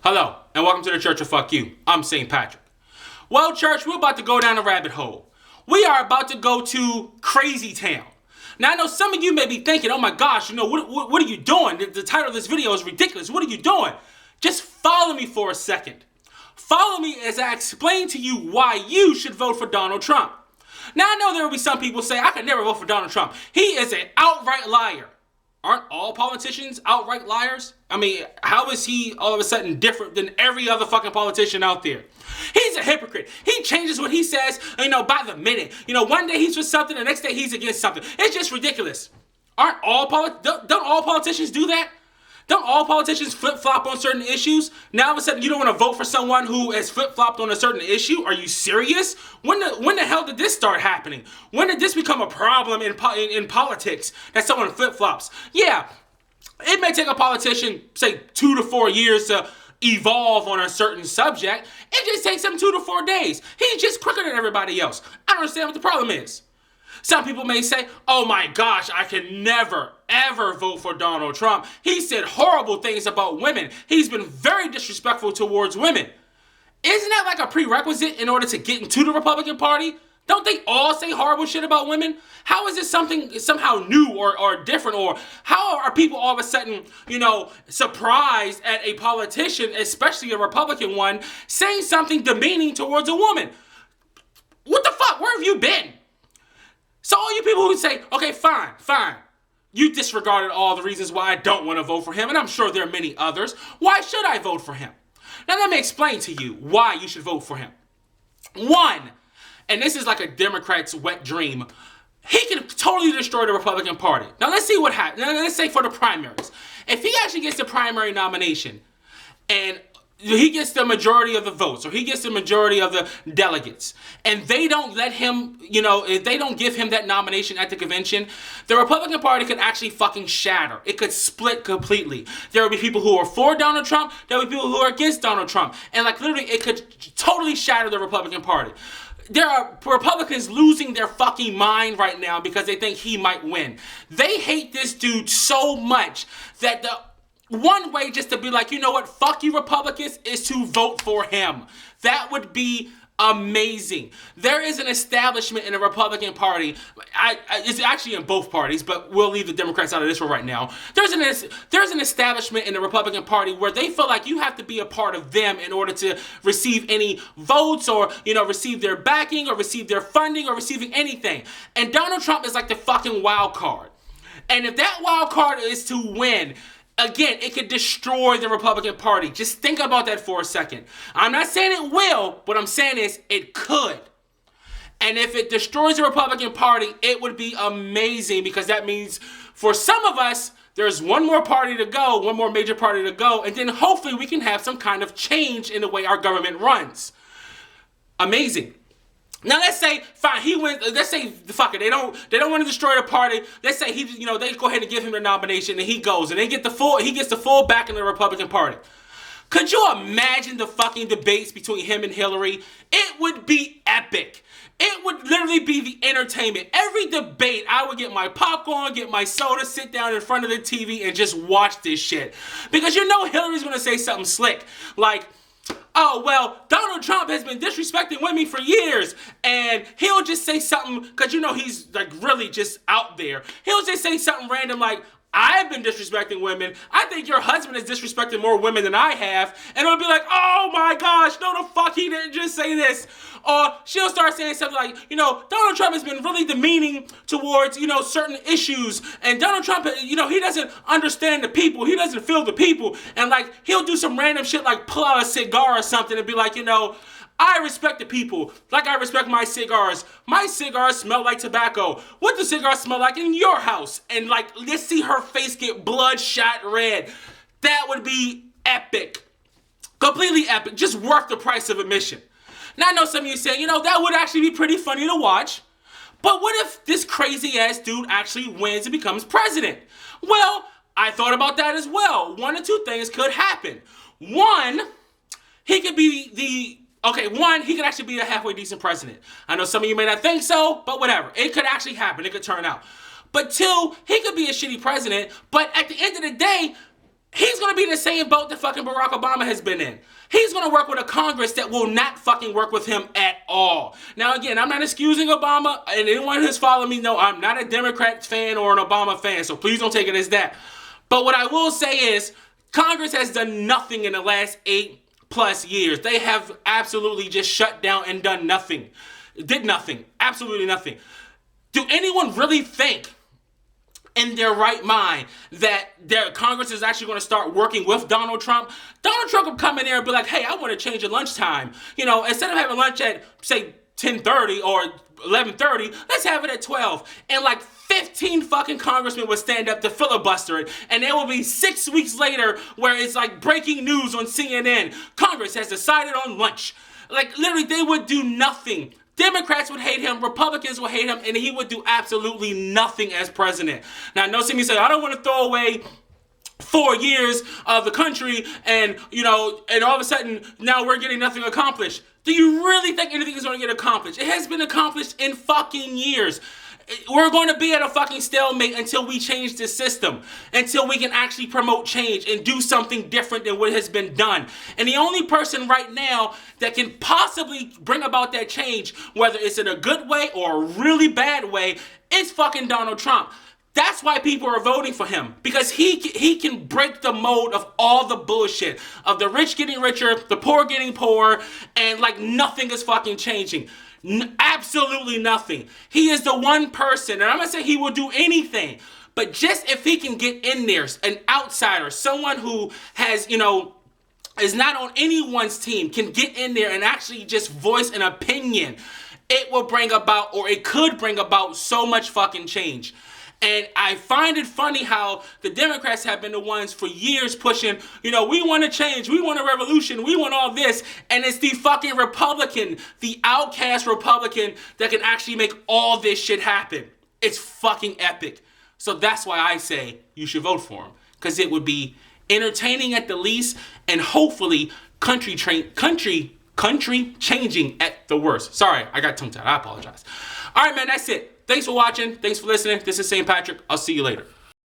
Hello, and welcome to the Church of Fuck You. I'm St. Patrick. Well, church, we're about to go down a rabbit hole. We are about to go to Crazy Town. Now, I know some of you may be thinking, oh my gosh, what are you doing? The title of this video is ridiculous. What are you doing? Just follow me for a second. Follow me as I explain to you why you should vote for Donald Trump. Now, I know there will be some people say, I could never vote for Donald Trump. He is an outright liar. Aren't all politicians outright liars? I mean, how is he all of a sudden different than every other fucking politician out there? He's a hypocrite. He changes what he says, by the minute. One day he's for something, the next day he's against something. It's just ridiculous. Don't all politicians do that? Don't all politicians flip-flop on certain issues? Now all of a sudden you don't want to vote for someone who has flip-flopped on a certain issue? Are you serious? When the hell did this start happening? When did this become a problem in politics that someone flip-flops? Yeah, it may take a politician, say, 2 to 4 years to evolve on a certain subject. It just takes him 2 to 4 days. He's just quicker than everybody else. I don't understand what the problem is. Some people may say, oh my gosh, I can never, ever vote for Donald Trump. He said horrible things about women. He's been very disrespectful towards women. Isn't that like a prerequisite in order to get into the Republican Party? Don't they all say horrible shit about women? How is this something somehow new or different? Or how are people all of a sudden, surprised at a politician, especially a Republican one, saying something demeaning towards a woman? What the fuck? Where have you been? So all you people who say, okay, fine. You disregarded all the reasons why I don't want to vote for him, and I'm sure there are many others. Why should I vote for him? Now let me explain to you why you should vote for him. One, and this is like a Democrat's wet dream, he can totally destroy the Republican Party. Now let's see what happens. Now, let's say for the primaries. If he actually gets the primary nomination, and he gets the majority of the votes, or he gets the majority of the delegates, and they don't let him, if they don't give him that nomination at the convention, the Republican Party could actually fucking shatter. It could split completely. There will be people who are for Donald Trump, there will be people who are against Donald Trump, and literally it could totally shatter the Republican Party. There are Republicans losing their fucking mind right now because they think he might win. They hate this dude so much that the one way just to be like, you know what, fuck you Republicans, is to vote for him. That would be amazing. There is an establishment in the Republican Party. It's actually in both parties, but we'll leave the Democrats out of this one right now. There's an establishment in the Republican Party where they feel like you have to be a part of them in order to receive any votes or, receive their backing or receive their funding or receiving anything. And Donald Trump is like the fucking wild card. And if that wild card is to win, again, it could destroy the Republican Party. Just think about that for a second. I'm not saying it will. What I'm saying is it could. And if it destroys the Republican Party, it would be amazing, because that means for some of us, there's one more party to go, one more major party to go, and then hopefully we can have some kind of change in the way our government runs. Amazing. Now let's say, fine, he wins. Let's say, fuck it, they don't want to destroy the party. Let's say they go ahead and give him the nomination, and he goes, and he gets the full back in the Republican Party. Could you imagine the fucking debates between him and Hillary? It would be epic. It would literally be the entertainment. Every debate, I would get my popcorn, get my soda, sit down in front of the TV, and just watch this shit. Because Hillary's gonna say something slick, like, oh, well, Donald Trump has been disrespecting women for years, and he'll just say something, because he's really just out there. He'll just say something random like, I've been disrespecting women. I think your husband has disrespected more women than I have. And it'll be like, oh my gosh, no the fuck, he didn't just say this. Or she'll start saying something like, Donald Trump has been really demeaning towards, certain issues. And Donald Trump, he doesn't understand the people. He doesn't feel the people. And he'll do some random shit like pull out a cigar or something and be like, I respect the people like I respect my cigars. My cigars smell like tobacco. What do cigars smell like in your house? And let's see her face get bloodshot red. That would be epic. Completely epic. Just worth the price of admission. Now I know some of you saying, that would actually be pretty funny to watch. But what if this crazy ass dude actually wins and becomes president? Well, I thought about that as well. One or two things could happen. One, he could actually be a halfway decent president. I know some of you may not think so, but whatever. It could actually happen. It could turn out. But two, he could be a shitty president, but at the end of the day, He's going to be in the same boat that fucking Barack Obama has been in. He's going to work with a Congress that will not fucking work with him at all. Now, again, I'm not excusing Obama, and anyone who's followed me know I'm not a Democrat fan or an Obama fan, so please don't take it as that. But what I will say is, Congress has done nothing in the last 8+ years. They have absolutely just shut down and done nothing. Did nothing. Absolutely nothing. Do anyone really think in their right mind that their Congress is actually going to start working with Donald Trump? Donald Trump will come in there and be like, hey, I want to change your lunchtime. You know, instead of having lunch at, say, 10:30 or 11:30, let's have it at 12. And like 15 fucking congressmen would stand up to filibuster it. And there will be 6 weeks later where it's like breaking news on CNN. Congress has decided on lunch. Like, literally, they would do nothing. Democrats would hate him, Republicans would hate him, and he would do absolutely nothing as president. Now, no, see me say, I don't want to throw away 4 years of the country and, you know, and all of a sudden, now we're getting nothing accomplished. Do you really think anything is going to get accomplished? It has been accomplished in fucking years. We're going to be at a fucking stalemate until we change the system, until we can actually promote change and do something different than what has been done. And the only person right now that can possibly bring about that change, whether it's in a good way or a really bad way, is fucking Donald Trump. That's why people are voting for him, because he can break the mold of all the bullshit of the rich getting richer, the poor getting poorer, and like nothing is fucking changing. Absolutely nothing. He is the one person, and I'm going to say he will do anything, but just if he can get in there, an outsider, someone who has, you know, is not on anyone's team, can get in there and actually just voice an opinion, it will bring about, or it could bring about, so much fucking change. And I find it funny how the Democrats have been the ones for years pushing, you know, we want to change, we want a revolution, we want all this. And it's the fucking Republican, the outcast Republican that can actually make all this shit happen. It's fucking epic. So that's why I say you should vote for him. Because it would be entertaining at the least and hopefully country changing at the worst. Sorry, I got tongue-tied. I apologize. All right, man, that's it. Thanks for watching. Thanks for listening. This is St. Patrick. I'll see you later.